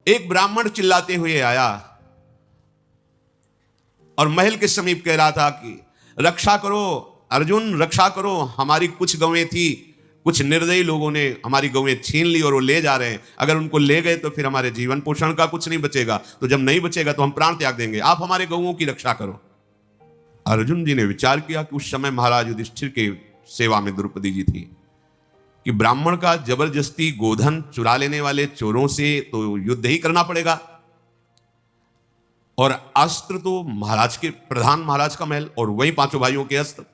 एक ब्राह्मण चिल्लाते हुए आया और महल के समीप कह रहा था कि रक्षा करो अर्जुन, रक्षा करो, हमारी कुछ गौएं थी, कुछ निर्दयी लोगों ने हमारी गौएं छीन ली और वो ले जा रहे हैं। अगर उनको ले गए तो फिर हमारे जीवन पोषण का कुछ नहीं बचेगा, तो जब नहीं बचेगा तो हम प्राण त्याग देंगे, आप हमारे गौओं की रक्षा करो। अर्जुन जी ने विचार किया कि उस समय महाराज युधिष्ठिर के सेवा में द्रौपदी जी थी कि ब्राह्मण का जबरदस्ती गोधन चुरा लेने वाले चोरों से तो युद्ध ही करना पड़ेगा, और अस्त्र तो महाराज के, प्रधान महाराज का महल, और वही पांचों भाइयों के अस्त्र।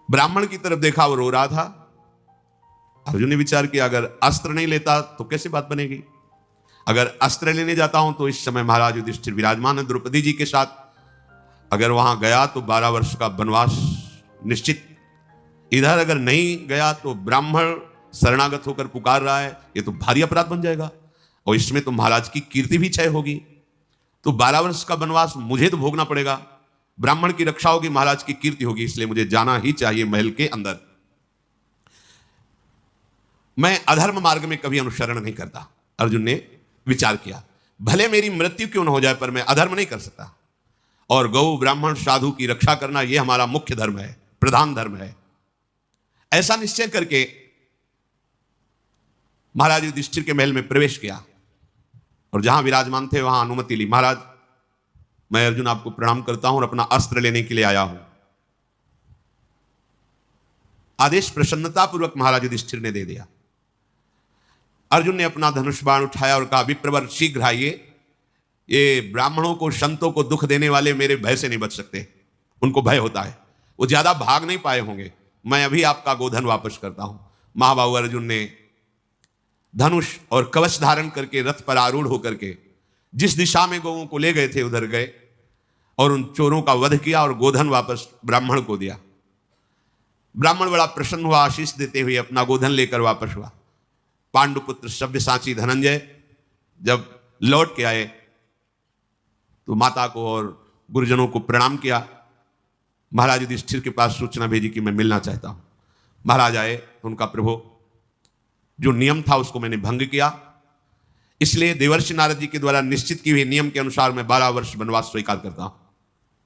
ब्राह्मण की तरफ देखा, वो रो रहा था। अर्जुन ने विचार किया अगर अस्त्र नहीं लेता तो कैसे बात बनेगी, अगर अस्त्र लेने जाता हूं तो इस समय महाराज युधिष्ठिर विराजमान है द्रौपदी जी के साथ, अगर वहां गया तो 12 वर्ष का वनवास निश्चित, इधर अगर नहीं गया तो ब्राह्मण शरणागत होकर पुकार रहा है, ये तो भारी अपराध बन जाएगा, और इसमें तो महाराज की कीर्ति भी क्षय होगी, तो 12 वर्ष का वनवास मुझे तो भोगना पड़ेगा, ब्राह्मण की रक्षा होगी, महाराज की कीर्ति होगी, इसलिए मुझे जाना ही चाहिए महल के अंदर। मैं अधर्म मार्ग में कभी अनुसरण नहीं करता, अर्जुन ने विचार किया, भले मेरी मृत्यु क्यों न हो जाए पर मैं अधर्म नहीं कर सकता, और गौ ब्राह्मण साधु की रक्षा करना यह हमारा मुख्य धर्म है, प्रधान धर्म है। ऐसा निश्चय करके महाराज युधिष्ठिर के महल में प्रवेश किया और जहां विराजमान थे वहां अनुमति ली। महाराज, मैं अर्जुन आपको प्रणाम करता हूं और अपना अस्त्र लेने के लिए आया हूं। आदेश प्रसन्नतापूर्वक महाराज युधिष्ठिर ने दे दिया। अर्जुन ने अपना धनुष बाण उठाया और कहा, विप्रवर शीघ्र आइए, ये ब्राह्मणों को, संतों को दुख देने वाले मेरे भय से नहीं बच सकते, उनको भय होता है, वो ज्यादा भाग नहीं पाए होंगे, मैं अभी आपका गोधन वापस करता हूं। महाबाहु अर्जुन ने धनुष और कवच धारण करके रथ पर आरूढ़ होकर के जिस दिशा में गौओं को ले गए थे उधर गए और उन चोरों का वध किया और गोधन वापस ब्राह्मण को दिया। ब्राह्मण बड़ा प्रसन्न हुआ, आशीष देते हुए अपना गोधन लेकर वापस हुआ। पांडुपुत्र सव्यसाची धनंजय जब लौट के आए तो माता को और गुरुजनों को प्रणाम किया। महाराज युधिष्ठिर के पास सूचना भेजी कि मैं मिलना चाहता हूं। महाराज आए तो उनका, प्रभु, जो नियम था उसको मैंने भंग किया, इसलिए देवर्षि नारद जी के द्वारा निश्चित किए हुए नियम के अनुसार मैं 12 वर्ष वनवास स्वीकार करता हूं।